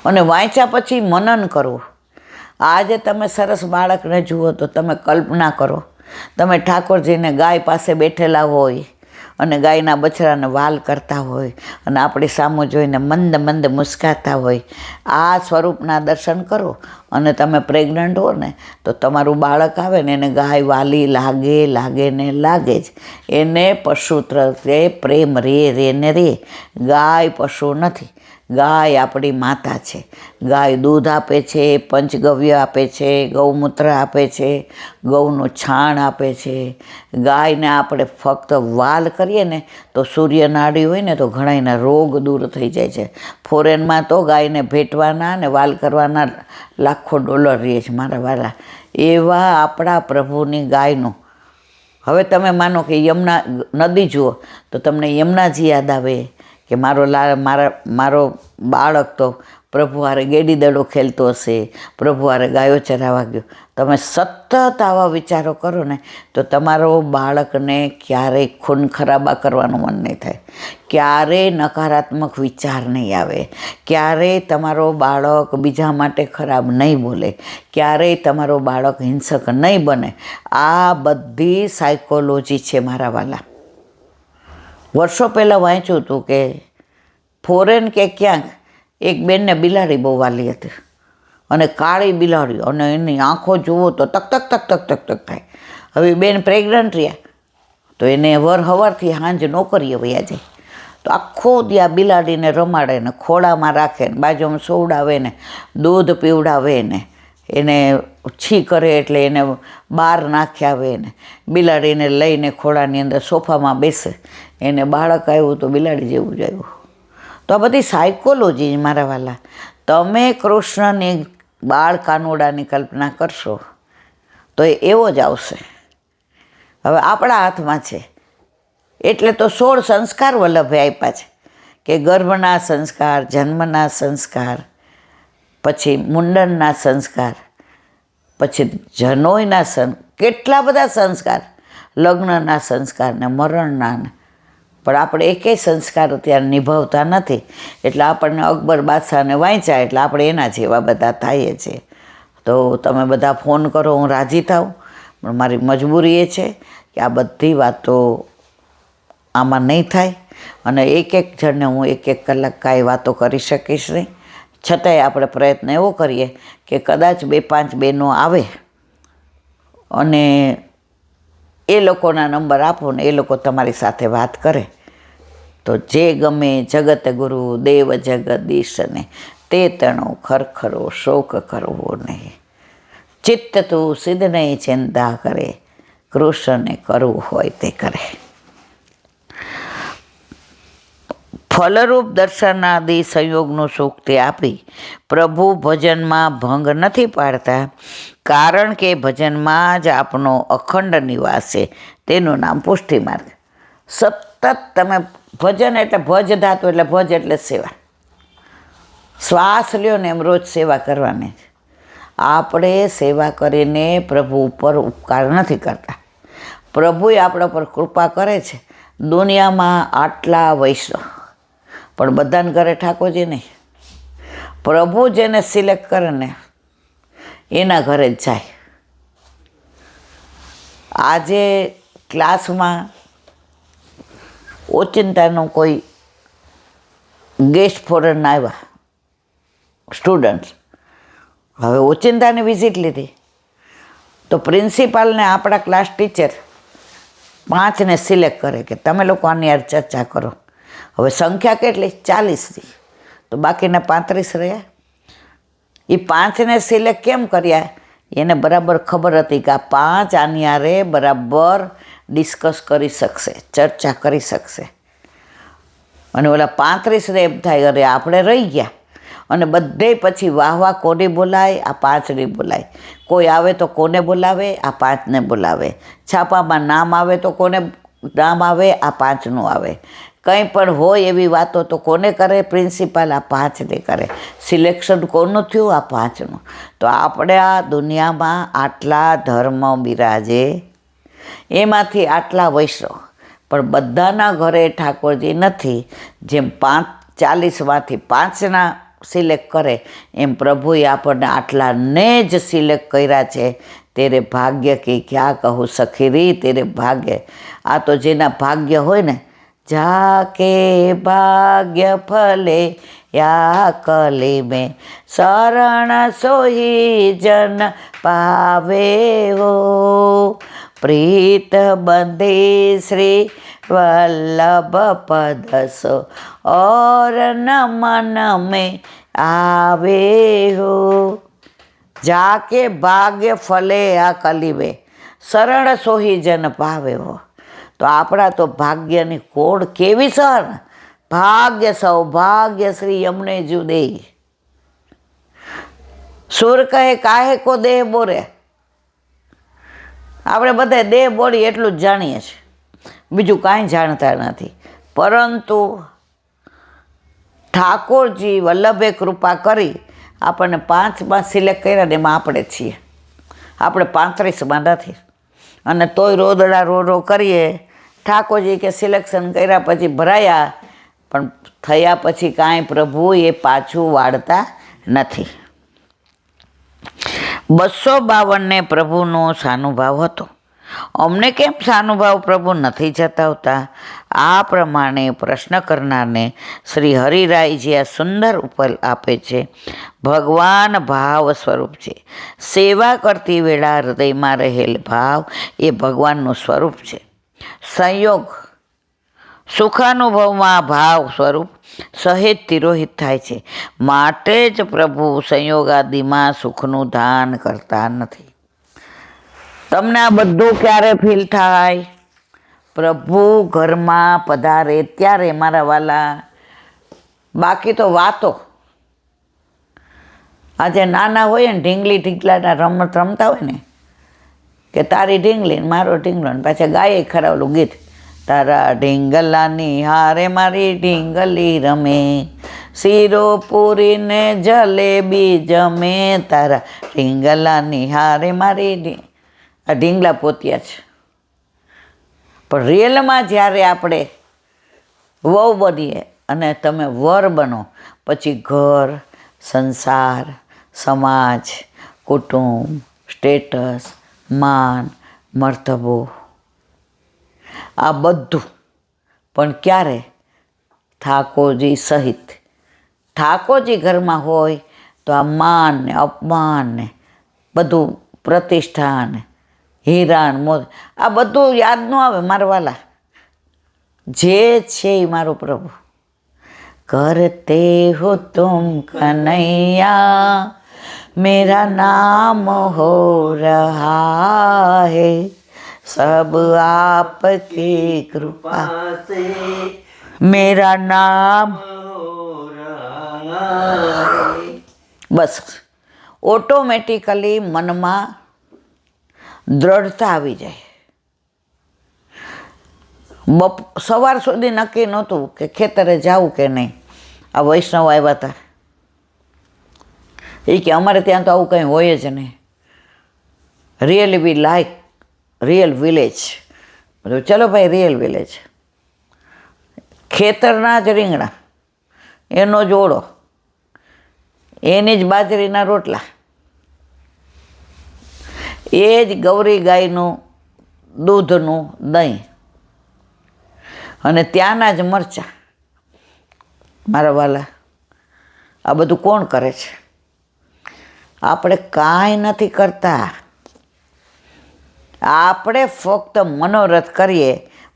અને વાંચ્યા પછી મનન કરો. આજે તમે સરસ બાળકને જુઓ તો તમે કલ્પના કરો, તમે ઠાકોરજીને ગાય પાસે બેઠેલા હોય અને ગાયના બછડાને વાલ કરતા હોય અને આપણી સામું જોઈને મંદ મંદ મુસ્કાતા હોય. આ સ્વરૂપના દર્શન કરો. અને તમે પ્રેગ્નન્ટ હો ને તો તમારું બાળક આવે ને એને ગાય વાલી લાગે ને લાગે જ. એને પશુ પ્રત્યે પ્રેમ રે ને રે. ગાય પશુ નથી, ગાય આપણી માતા છે. ગાય દૂધ આપે છે, પંચગવ્ય આપે છે, ગૌમૂત્ર આપે છે, ગૌનું છાણ આપે છે. ગાયને આપણે ફક્ત વાલ કરીએ ને તો સૂર્યનાડી હોય ને તો ઘણાયના રોગ દૂર થઈ જાય છે. ફોરેનમાં તો ગાયને ભેટવાના ને વાલ કરવાના લાખો ડોલર રહે છે મારા વાલા. એવા આપણા પ્રભુની ગાયનું. હવે તમે માનો કે યમુના નદી જુઓ તો તમને યમુનાજી યાદ આવે કે મારો બાળક તો પ્રભુ હારે ગેડી દડો ખેલતો હશે, પ્રભુ હારે ગાયો ચરાવવા ગયો. તમે સતત આવા વિચારો કરો ને તો તમારો બાળકને ક્યારેય ખૂન ખરાબા કરવાનું મન નહીં થાય, ક્યારેય નકારાત્મક વિચાર નહીં આવે, ક્યારેય તમારો બાળક બીજા માટે ખરાબ નહીં બોલે, ક્યારેય તમારો બાળક હિંસક નહીં બને. આ બધી સાયકોલોજી છે મારા વાલા. વર્ષો પહેલાં વાંચ્યું હતું કે ફોરેન કે ક્યાંક એક બેનને બિલાડી બહુ વાલી હતી અને કાળી બિલાડી, અને એની આંખો જુઓ તો તક તક તક તક તક તક થાય. હવે બેન પ્રેગ્નન્ટ રહ્યા તો એને સવારથી સાંજ નોકરીએ વયા જાય તો આખો દી આ બિલાડીને રમાડે ને ખોળામાં રાખે ને બાજુમાં સોવડાવે ને દૂધ પીવડાવે ને એને છી કરે એટલે એને બહાર નાખી આવે ને બિલાડીને લઈને ખોળાની અંદર સોફામાં બેસે. એને બાળક આવ્યું તો બિલાડી જેવું જ આવ્યું. તો આ બધી સાયકોલોજી મારા વાલા. તમે કૃષ્ણની બાળ કાનુડાની કલ્પના કરશો તો એ એવો જ આવશે. હવે આપણા હાથમાં છે. એટલે તો 16 સંસ્કાર વલ્લભે આપ્યા છે કે ગર્ભના સંસ્કાર, જન્મના સંસ્કાર, પછી મુંડનના સંસ્કાર, પછી જનોઈના કેટલા બધા સંસ્કાર, લગ્નના સંસ્કાર ને મરણના. પણ આપણે એકેય સંસ્કાર અત્યારે નિભાવતા નથી. એટલે આપણને અકબર બાદશાહને વાંચ્યા એટલે આપણે એના જેવા બધા થઈએ છીએ. તો તમે બધા ફોન કરો, હું રાજી થાઉં, પણ મારી મજબૂરી એ છે કે આ બધી વાતો આમાં નહીં થાય. અને એક જણને હું 1 કલાક કાંઈ વાતો કરી શકીશ નહીં. છતાંય આપણે પ્રયત્ન એવો કરીએ કે કદાચ 2-5 બહેનો આવે અને એ લોકોના નંબર આપો ને એ લોકો તમારી સાથે વાત કરે તો જે ગમે જગત ગુરુ દેવ જગદીશને તે તણો ખરખરો શોક કરવો નહીં. ચિત્ત તું સિદ્ધ નહીં ચિંતા કરે, કૃષ્ણને કરવું હોય તે કરે. ફલરૂપ દર્શનાદિ સંયોગનું સુખ તે આપી પ્રભુ ભજનમાં ભંગ નથી પાડતા, કારણ કે ભજનમાં જ આપનો અખંડ નિવાસ છે. તેનું નામ પુષ્ટિ માર્ગ. સતત તમે ભજન એટલે ભજ ધાતુ એટલે ભજ એટલે સેવા. શ્વાસ લ્યો ને એમ રોજ સેવા કરવાની. આપણે સેવા કરીને પ્રભુ ઉપર ઉપકાર નથી કરતા. પ્રભુએ આપણા પર કૃપા કરે છે. દુનિયામાં આટલા વૈષ્ણવ પણ બધાને ઘરે ઠાકોરજી નહીં. પ્રભુ જેને સિલેક્ટ કરે ને એના ઘરે જ જાય. આજે ક્લાસમાં ઓચિંતાનો કોઈ ગેસ્ટ ફોરેન આવ્યા સ્ટુડન્ટ્સ. હવે ઓચિંતાની વિઝિટ લીધી તો પ્રિન્સિપાલને આપણા ક્લાસ ટીચર 5ને સિલેક્ટ કરે કે તમે લોકો આની યાર ચર્ચા કરો. હવે સંખ્યા કેટલી? 40. તો બાકીના 35 રહ્યા. એ 5ને સિલેક્ટ કેમ કર્યા? એને બરાબર ખબર હતી કે આ 5 આની હારે બરાબર ડિસ્કસ કરી શકશે, ચર્ચા કરી શકશે. અને ઓલા 35ને એમ થાય અરે આપણે રહી ગયા. અને બધે પછી વાહ કોને બોલાય? આ 5ને બોલાય. કોઈ આવે તો કોને બોલાવે? આ 5ને બોલાવે. છાપામાં નામ આવે તો કોને નામ આવે? આ 5નું આવે. કંઈ પણ હોય એવી વાતો તો કોને કરે? પ્રિન્સિપાલ. આ 5ને કરે. સિલેક્શન કોનું થયું? આ 5નું. તો આપણે આ દુનિયામાં આટલા ધર્મ બિરાજે, એમાંથી આટલા વૈષ્ણવ, પણ બધાના ઘરે ઠાકોરજી નથી. જેમ 40માંથી 5ના સિલેક્ટ કરે એમ પ્રભુએ આપણને આટલાને જ સિલેક્ટ કર્યા છે. તેરે ભાગ્ય કે ક્યાં કહું સખીરી, તેરે ભાગ્ય. આ તો જેના ભાગ્ય હોય ને, જાકે ભાગ્ય ફલે યા કલી મેં શરણ સોહી જન પાવે હો, પ્રીત બંધે શ્રી वल्लभ पद सो और न मन में आवे हो, जाके भाग्य फले आ कलीबे शरण सोही जन पावे हो. તો આપણા તો ભાગ્યની કોડ કેવી સર, ભાગ્ય સૌભાગ્ય શ્રી અમને જુદે. સુર કહે કાહે કો દેહ બોરે. આપણે બધા દેહ બોડી એટલું જ જાણીએ છીએ, બીજું કાંઈ જાણતા નથી. પરંતુ ઠાકોરજી વલ્લભે કૃપા કરી આપણને 5માં સિલેક્ટ કર્યા ને એમાં આપણે છીએ. આપણે 35માં નથી. અને તોય રોદડા રો કરીએ. ઠાકોરજી કે સિલેક્શન કર્યા પછી ભરાયા, પણ થયા પછી કાંઈ પ્રભુ એ પાછું વાળતા નથી. 252 પ્રભુનો સાનુભાવ હતો. અમને કેમ સાનુભાવ પ્રભુ નથી જતાવતા? આ પ્રમાણે પ્રશ્ન કરનારને શ્રી હરિરાયજી આ સુંદર ઉપલ આપે છે. ભગવાન ભાવ સ્વરૂપ છે. સેવા કરતી વેળા હૃદયમાં રહેલ ભાવ એ ભગવાનનું સ્વરૂપ છે. સંયોગ સુખાનુભવમાં ભાવ સ્વરૂપ સહેજ તિરોહિત થાય છે. માટે જ પ્રભુ સંયોગાદિમાં સુખનું દાન કરતા નથી. તમને આ બધું ક્યારે ફીલ થાય? પ્રભુ ઘરમાં પધારે ત્યારે મારા વાલા. બાકી તો વાતો. આજે નાના હોય ને ઢીંગલી ઢીંગલાના રમત રમતા હોય ને, કે તારી ઢીંગલી ને મારો ઢીંગલો, ને પાછા ગાયે ખરા ઓલું ગીત, તારા ઢીંગલાની હારે મારી ઢીંગલી રમે, શીરો પૂરીને જલેબી જમે, તારા ઢીંગલાની હારે મારી આ ઢીંગલા પોત્યા છે. પણ રિયલમાં જ્યારે આપણે વહુ બનીએ અને તમે વર બનો, પછી ઘર, સંસાર, સમાજ, કુટુંબ, સ્ટેટસ, માન, મર્તબો, આ બધું પણ ક્યારે? ઠાકોરજી સહિત. ઠાકોરજી ઘરમાં હોય તો આ માન ને અપમાન ને બધું, પ્રતિષ્ઠા ને હીરાન મોત, આ બધું યાદ ન આવે મારા વાલા. જે છે એ મારો પ્રભુ. કરતે હો તુમ કનૈયા મેરા નામ હો રહા હૈ, सब आपकी कृपा से मेरा नाम हो रहा है. બસ ઓટોમેટિકલી મનમાં દ્રઢતા આવી જાય. સવાર સુધી નક્કી નહોતું કે ખેતરે જાવું કે નહીં. આ વૈષ્ણવ આવ્યા હતા, એ કે અમારે ત્યાં તો આવું કંઈ હોય જ નહીં. રિયલી વી લાઈક રિયલ વિલેજ. બધું ચલો ભાઈ રિયલ વિલેજ. ખેતરના જ રીંગણા, એનો જ ઓળો, એની જ બાજરીના રોટલા, એ જ ગૌરી ગાયનું દૂધનું દહીં, અને ત્યાંના જ મરચાં. મારા વાલા, આ બધું કોણ કરે છે? આપણે કાંઈ નથી કરતા. આપણે ફક્ત મનોરથ કરીએ.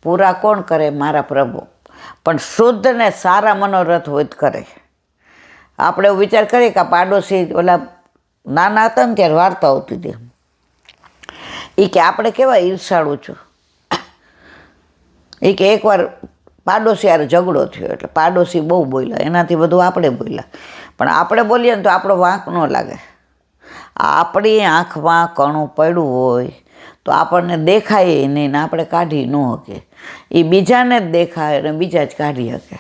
પૂરા કોણ કરે? મારા પ્રભુ. પણ શુદ્ધ ને સારા મનોરથ હોય જ કરે. આપણે એવું વિચાર કરીએ કે પાડોશી ઓલા નાના હતા ને ત્યારે વાર્તા આવતી હતી, એ કે આપણે કેવા ઈર્ષાળુ છું. એ કે એકવાર પાડોશી યાર ઝઘડો થયો, એટલે પાડોશી બહુ બોલ્યા, એનાથી બધું આપણે બોલ્યા. પણ આપણે બોલીએ ને તો આપણો વાંક ન લાગે. આપણી આંખમાં કણું પડ્યું હોય તો આપણને દેખાય નહીં ને આપણે કાઢી ન શકે. એ બીજાને જ દેખાય અને બીજા જ કાઢી શકે.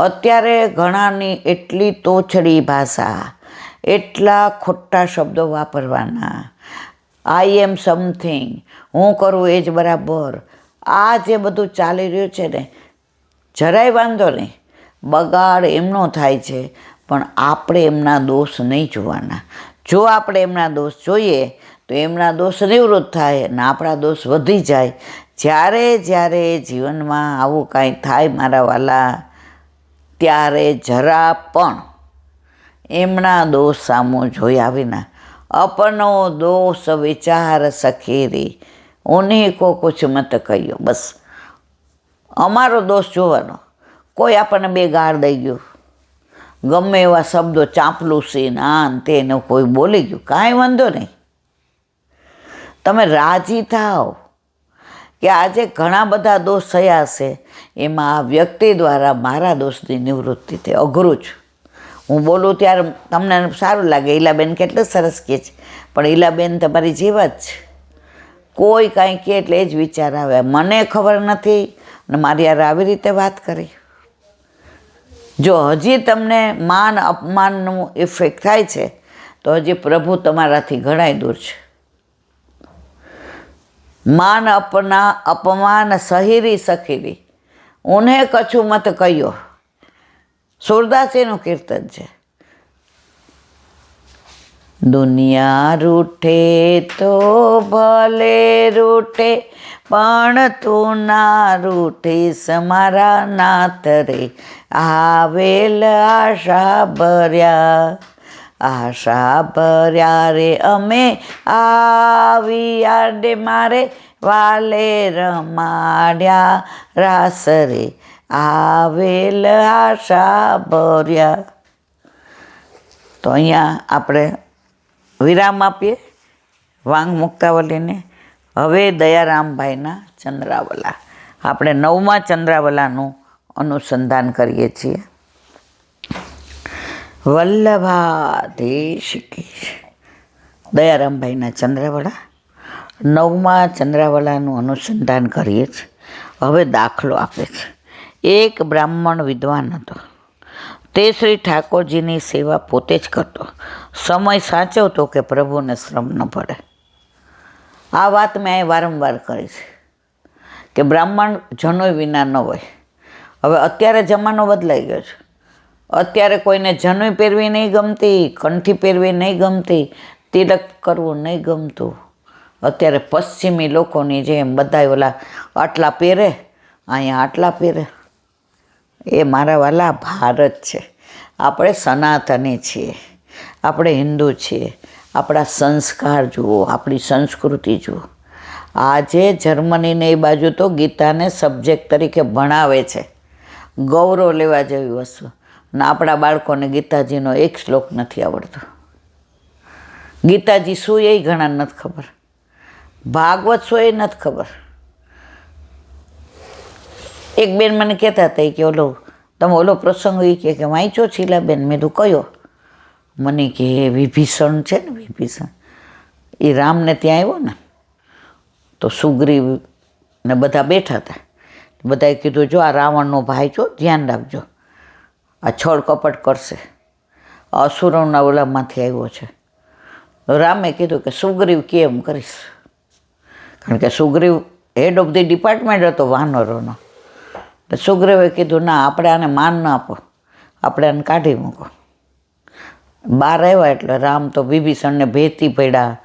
અત્યારે ઘણાની એટલી તોછડી ભાષા, એટલા ખોટા શબ્દો વાપરવાના, આઈ એમ સમથિંગ, હું કરું એ જ બરાબર. આ જે બધું ચાલી રહ્યું છે ને, જરાય વાંધો નહીં, બગાડ એમનો થાય છે, પણ આપણે એમના દોષ નહીં જોવાના. જો આપણે એમના દોષ જોઈએ તો એમના દોષ નિવૃત્ત થાય અને આપણા દોષ વધી જાય. જ્યારે જ્યારે જીવનમાં આવું કાંઈ થાય મારા વાલા, ત્યારે જરા પણ એમના દોષ સામો જોયા વિના અપનો દોષ વિચાર સખેરી ઉन्हीं को कुछ મત કહ્યો. બસ અમારો દોષ જોવાનો. કોઈ આપણને બે ગાળ દઈ ગયું, ગમે એવા શબ્દો ચાંપલુસી આન તેને કોઈ બોલી ગયું, કાંઈ વાંધો નહીં. તમે રાજી થાવ કે આજે ઘણા બધા દોષ થયા હશે, એમાં આ વ્યક્તિ દ્વારા મારા દોષની નિવૃત્તિ થઈ. અઘરું જ હું બોલું ત્યારે તમને સારું લાગે, ઈલાબેન કેટલું સરસ કહે છે, પણ ઈલાબેન તમારી જેવા જ છે. કોઈ કાંઈ કહે એટલે એ જ વિચાર આવે, મને ખબર નથી અને મારી યાર આવી રીતે વાત કરી. જો હજી તમને માન અપમાનનું ઇફેક્ટ થાય છે તો હજી પ્રભુ તમારાથી ઘણાય દૂર છે. માન અપમાન સહીરી સખીરી ઉन्हें કછું મત કહ્યો, સુરદાસીનું કીર્તન છે. દુનિયા રૂઠે તો ભલે રૂઠે, પણ તું ના રૂઠીશ મારા નાથ રે. આવેલ આશા ભર્યા રે અમે આવી આડે મારે, વાલે રમાડ્યા રાસ રે. આવેલ આશા ભર્યા. તો અહીંયા આપણે વિરામ આપીએ વાંગ મુક્તાવલીને. હવે દયારામભાઈના ચંદ્રાવલા, આપણે 9મા ચંદ્રાવલાનું અનુસંધાન કરીએ છીએ. વલ્લભાધીશ કી દયારામભાઈના ચંદ્રાવલા 9મા ચંદ્રાવલાનું અનુસંધાન કરીએ છીએ. હવે દાખલો આપે છે. એક બ્રાહ્મણ વિદ્વાન હતો. તે શ્રી ઠાકોરજીની સેવા પોતે જ કરતો, સમય સાચવતો કે પ્રભુને શ્રમ ન પડે. આ વાત મેં અહીં વારંવાર કરી છે કે બ્રાહ્મણ જનોય વિના ન હોય. હવે અત્યારે જમાનો બદલાઈ ગયો છે. અત્યારે કોઈને જનોય પહેરવી નહીં ગમતી, કંઠી પહેરવી નહીં ગમતી, તિલક કરવું નહીં ગમતું. અત્યારે પશ્ચિમી લોકોની જેમ બધા ઓલા આટલા પહેરે, અહીંયા આટલા પહેરે. એ મારા વાલા ભારત છે. આપણે સનાતની છીએ, આપણે હિન્દુ છીએ. આપણા સંસ્કાર જુઓ, આપણી સંસ્કૃતિ જુઓ. આજે જર્મનીને એ બાજુ તો ગીતાને સબ્જેક્ટ તરીકે ભણાવે છે, ગૌરવ લેવા જેવી વસ્તુ. ને આપણા બાળકોને ગીતાજીનો એક શ્લોક નથી આવડતો. ગીતાજી શું એ ઘણા નથી ખબર, ભાગવત શું એ નથી ખબર. એક બેન મને કહેતા હતા કે તમે ઓલો પ્રસંગ એ કે વાંચ્યો શીલાબેન? મેં તો કયો? મને કે વિભીષણ છે ને, વિભીષણ એ રામને ત્યાં આવ્યો ને તો સુગ્રીવ ને બધા બેઠા હતા. બધાએ કીધું જો આ રાવણનો ભાઈ છો, ધ્યાન રાખજો, આ છળ કપટ કરશે, અસુરોના ઓલામાંથી આવ્યો છે. રામે કીધું કે સુગ્રીવ કેમ કરીશ, કારણ કે Sugriva head of the department હતો વાનરોનો. તો સુગ્રીવે કીધું ના, આપણે આને માન ન આપો, આપણે આને કાઢી મૂકો. બહાર આવ્યા એટલે રામ તો વિભીષણને ભેતી પડ્યા,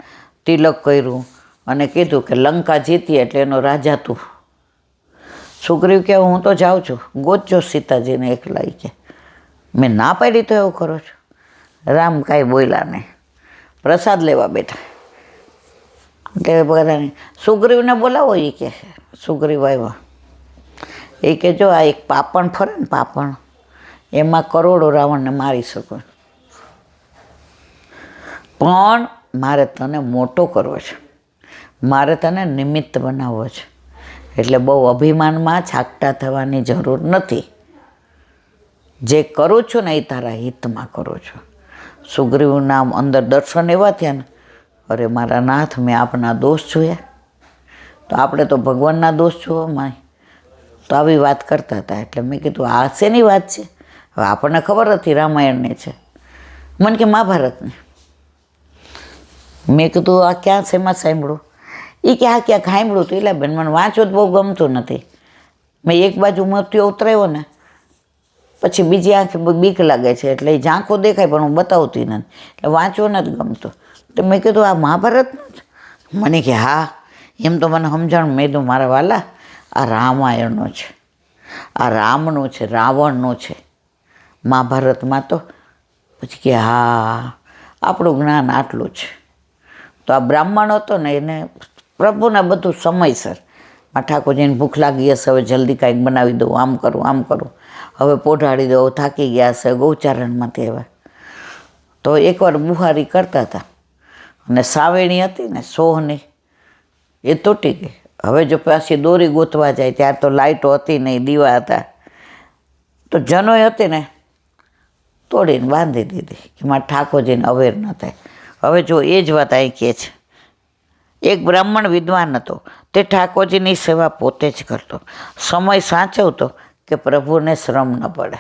તિલક કર્યું અને કીધું કે લંકા જીતી એટલે એનો રાજા તું. સુગ્રીવ કે હું તો જાઉં છું, ગોતજો સીતાજીને એકલા. કે મેં ના પાડી તો એવું કરો છો. રામ કાંઈ બોલ્યા નહીં, પ્રસાદ લેવા બેઠા. કે બધાને સુગ્રીવને બોલાવો. એ કે સુગ્રીવ આવ્યા. એ કે જો આ એક પાપણ ફરે ને, પાપણ, એમાં કરોડો રાવણને મારી શકો, પણ મારે તને મોટો કરવો છે, મારે તને નિમિત્ત બનાવવો છે. એટલે બહુ અભિમાનમાં છાકટા થવાની જરૂર નથી. જે કરું છું ને એ તારા હિતમાં કરું છું. સુગ્રીવના અંદર દર્શન એવા થયા ને, અરે મારા નાથ, મેં આપના દોષ જોયા. તો આપણે તો ભગવાનના દોષ જોવામાં તો આવી વાત કરતા હતા. એટલે મેં કીધું આ શેની વાત છે? હવે આપણને ખબર હતી રામાયણની છે. મને કે મહાભારતની. મેં કીધું આ ક્યાં શેમાં સાંભળ્યું? એ કે આ ક્યાંક સાંભળ્યું હતું. એટલે બેન મને વાંચવું જ બહુ ગમતું નથી. મેં એક બાજુ મૃત્યુ ઉતરાયો ને પછી બીજી આંખે બીક લાગે છે એટલે એ ઝાંખો દેખાય પણ હું બતાવતી નથી, એટલે વાંચવો નથી ગમતું. તો મેં કીધું આ મહાભારતનું છે? મને કે હા. એમ તો મને સમજણ. મેં કીધું મારા વાલા આ રામાયણનો છે, આ રામનું છે, રાવણનું છે, મહાભારતમાં તો. પછી કે હા આપણું જ્ઞાન આટલું છે. તો આ બ્રાહ્મણ હતો ને એને પ્રભુને બધું સમયસર, ઠાકોરજીને ભૂખ લાગી હશે, હવે જલ્દી કાંઈક બનાવી દઉં, આમ કરું આમ કરું, હવે પોઢાડી દઉં, થાકી ગયા હશે, ગૌચારણમાંથી આવ્યા. તો એકવાર બુહારી કરતા હતા અને સાવેણી હતી ને સોહની એ તૂટી ગઈ. હવે જો પાછી દોરી ગોતવા જાય ત્યાર તો લાઇટો હતી નહીં, દીવા હતા, તો જનોય હતી ને તોડીને બાંધી દીધી કે મારા ઠાકોરજીને અવેર ન થાય. હવે જો એ જ વાત અહીં કહે છે. એક બ્રાહ્મણ વિદ્વાન હતો, તે ઠાકોરજીની સેવા પોતે જ કરતો, સમય સાચવતો કે પ્રભુને શ્રમ ન પડે.